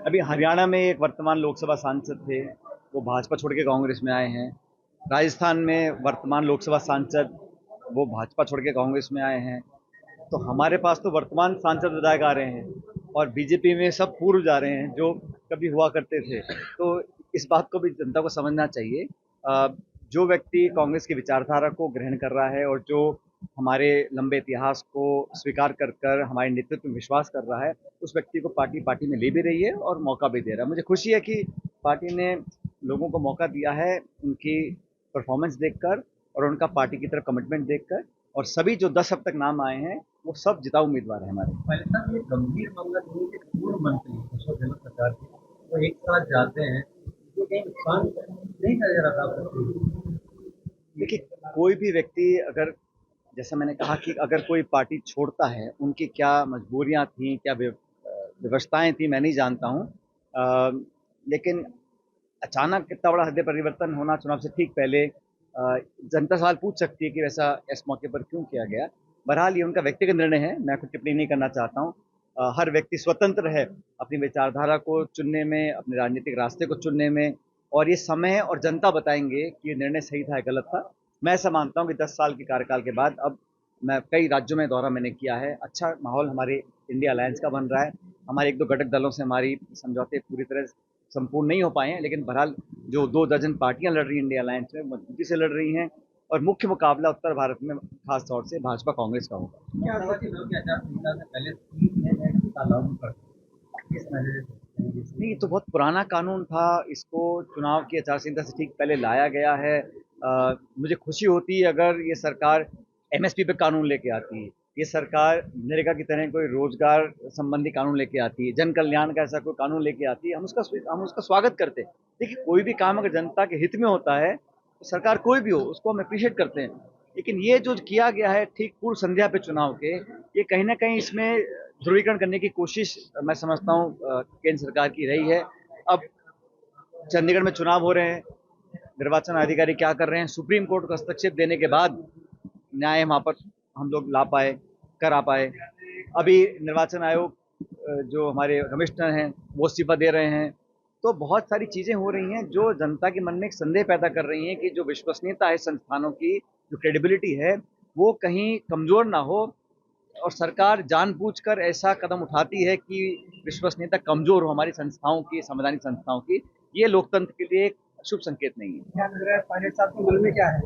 अभी हरियाणा में एक वर्तमान लोकसभा सांसद थे, वो भाजपा छोड़ के कांग्रेस में आए हैं। राजस्थान में वर्तमान लोकसभा सांसद वो भाजपा छोड़ के कांग्रेस में आए हैं। तो हमारे पास तो वर्तमान सांसद विधायक आ रहे हैं और बीजेपी में सब पूर्व जा रहे हैं जो कभी हुआ करते थे। तो इस बात को भी जनता को समझना चाहिए। जो व्यक्ति कांग्रेस की विचारधारा को ग्रहण कर रहा है और जो हमारे लंबे इतिहास को स्वीकार कर कर हमारे नेतृत्व में विश्वास कर रहा है, उस व्यक्ति को पार्टी पार्टी में ले भी रही है और मौका भी दे रहा है। मुझे खुशी है कि पार्टी ने लोगों को मौका दिया है उनकी परफॉर्मेंस देखकर और उनका पार्टी की तरफ कमिटमेंट देखकर। और सभी जो 10 अब तक नाम आए हैं वो सब जिताऊ उम्मीदवार हैं हमारे। पहले साहब ये गंभीर मामला नहीं है कि पूर्व मंत्री अशोक गहलोत सरकार के वो एक साथ जाते हैं, तो कहीं नुकसान नहीं था जरा था। देखिए, कोई भी व्यक्ति अगर, जैसा मैंने कहा कि अगर कोई पार्टी छोड़ता है, उनकी क्या मजबूरियां थी, क्या व्यवस्थाएं थी, मैं नहीं जानता हूं। लेकिन अचानक इतना बड़ा हृदय परिवर्तन होना चुनाव से ठीक पहले, जनता सवाल पूछ सकती है कि वैसा इस मौके पर क्यों किया गया। बहरहाल ये उनका व्यक्तिगत निर्णय है, मैं कुछ टिप्पणी नहीं करना चाहता हूँ। हर व्यक्ति स्वतंत्र है अपनी विचारधारा को चुनने में, अपने राजनीतिक रास्ते को चुनने में। और ये समय और जनता बताएंगे कि ये निर्णय सही था या गलत था। मैं ऐसा मानता हूँ कि 10 साल के कार्यकाल के बाद अब मैं कई राज्यों में दौरा मैंने किया है, अच्छा माहौल हमारे इंडिया अलायंस का बन रहा है। हमारे एक दो घटक दलों से हमारी समझौते पूरी तरह संपूर्ण नहीं हो पाए हैं, लेकिन बहरहाल जो 2 दर्जन पार्टियां लड़ रही हैं इंडिया अलायंस में, मजबूती से लड़ रही हैं। और मुख्य मुकाबला उत्तर भारत में खास तौर से भाजपा कांग्रेस का होगा। क्या हुआ कि लोग आचार संहिता से पहले 3 महीने लागू कर किस नजरिए से नहीं, ये तो बहुत पुराना कानून था, इसको चुनाव की आचार संहिता से ठीक पहले लाया गया है। मुझे खुशी होती है अगर ये सरकार एमएसपी पे कानून लेके आती है, ये सरकार नरेगा की तरह कोई रोजगार संबंधी कानून लेके आती है, जन कल्याण का ऐसा कोई कानून लेके आती है, हम उसका स्वागत करते हैं। देखिए, कोई भी काम अगर जनता के हित में होता है तो सरकार कोई भी हो उसको हम अप्रिशिएट करते हैं। लेकिन ये जो किया गया है ठीक पूर्व संध्या पे चुनाव के, ये कहीं ना कहीं इसमें ध्रुवीकरण करने की कोशिश मैं समझता हूँ केंद्र सरकार की रही है। अब चंडीगढ़ में चुनाव हो रहे हैं, निर्वाचन अधिकारी क्या कर रहे हैं, सुप्रीम कोर्ट को हस्तक्षेप देने के बाद न्याय वहां पर हम लोग ला पाए, करा पाए। अभी निर्वाचन आयोग जो हमारे कमिश्नर हैं वो इस्तीफा दे रहे हैं। तो बहुत सारी चीजें हो रही हैं जो जनता के मन में एक संदेह पैदा कर रही हैं कि जो विश्वसनीयता है संस्थानों की, जो क्रेडिबिलिटी है, वो कहीं कमजोर ना हो। और सरकार जानबूझकर ऐसा कदम उठाती है कि विश्वसनीयता कमजोर हो हमारी संस्थाओं की, संवैधानिक संस्थाओं की। ये लोकतंत्र के लिए एक शुभ संकेत नहीं है। क्या लग रहा है पायलट साहब के मन में क्या है?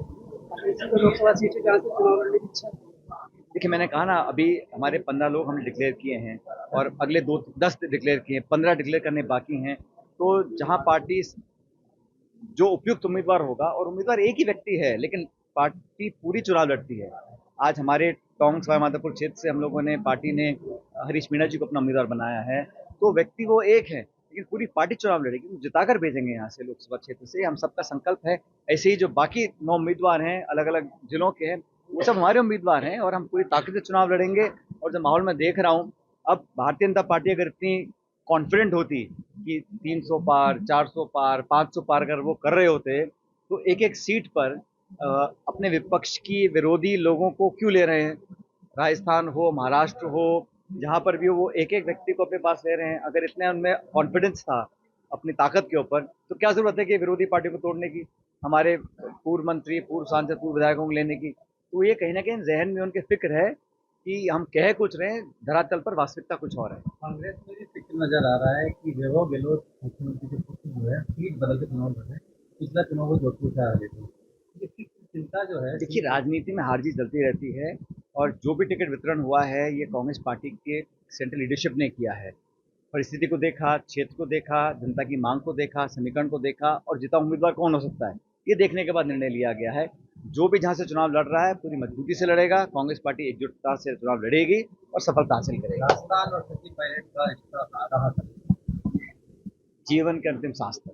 लोकसभा सीट से जहाँ से चुनाव लड़ने की इच्छा। देखिए, मैंने कहा ना, अभी हमारे 15 लोग हमने डिक्लेयर किए हैं और अगले 10 डिक्लेयर किए, 15 डिक्लेयर करने बाकी हैं। तो जहां पार्टी जो उपयुक्त उम्मीदवार होगा, और उम्मीदवार एक ही व्यक्ति है लेकिन पार्टी पूरी चुनाव लड़ती है। आज हमारे टोंक सवाईमाधोपुर क्षेत्र से हम लोगों ने, पार्टी ने हरीश मीणा जी को अपना उम्मीदवार बनाया है। तो व्यक्ति वो एक है लेकिन पूरी पार्टी चुनाव लड़ेगी, वो जिताकर भेजेंगे यहाँ से लोकसभा क्षेत्र से, हम सबका संकल्प है। ऐसे ही जो बाकी 9 उम्मीदवार हैं अलग अलग जिलों के हैं, वो सब हमारे उम्मीदवार हैं और हम पूरी ताकत से चुनाव लड़ेंगे। और जो माहौल मैं देख रहा हूँ, अब भारतीय जनता पार्टी अगर इतनी कॉन्फिडेंट होती कि 300 पार, 400 पार, 500 पार अगर वो कर रहे होते, तो एक एक सीट पर अपने विपक्ष की विरोधी लोगों को क्यों ले रहे हैं। राजस्थान हो, महाराष्ट्र हो, जहां पर भी हो, वो एक एक व्यक्ति को अपने पास ले रहे हैं। अगर इतने उनमें कॉन्फिडेंस था अपनी ताकत के ऊपर, तो क्या जरूरत है कि विरोधी पार्टी को तोड़ने की, हमारे पूर्व मंत्री, पूर्व सांसद, पूर्व विधायकों को लेने की। तो ये कहीं ना कहीं जहन में उनके फिक्र है कि हम कह कुछ रहे हैं, धरातल पर वास्तविकता कुछ और है। कांग्रेस में भी फिक्र नजर आ रहा है कि वैभव गहलोत मुख्यमंत्री के पुत्र जो है सीट बदल के चुनाव लड़ रहे हैं। पिछला चुनाव वो जोधपुर से आ रहे थे। इसकी चिंता जो है देखिए, राजनीति में हार जीत चलती रहती है और जो भी टिकट वितरण हुआ है ये कांग्रेस पार्टी के सेंट्रल लीडरशिप ने किया है। परिस्थिति को देखा, क्षेत्र को देखा, जनता की मांग को देखा, समीकरण को देखा और जिता उम्मीदवार कौन हो सकता है, ये देखने के बाद निर्णय लिया गया है। जो भी जहां से चुनाव लड़ रहा है पूरी मजबूती से लड़ेगा, कांग्रेस पार्टी एकजुटता से चुनाव लड़ेगी और सफलता हासिल करेगी। राजस्थान और सचिन पायलट का रिश्ता रहा था। जीवन के अंतिम सांस तक।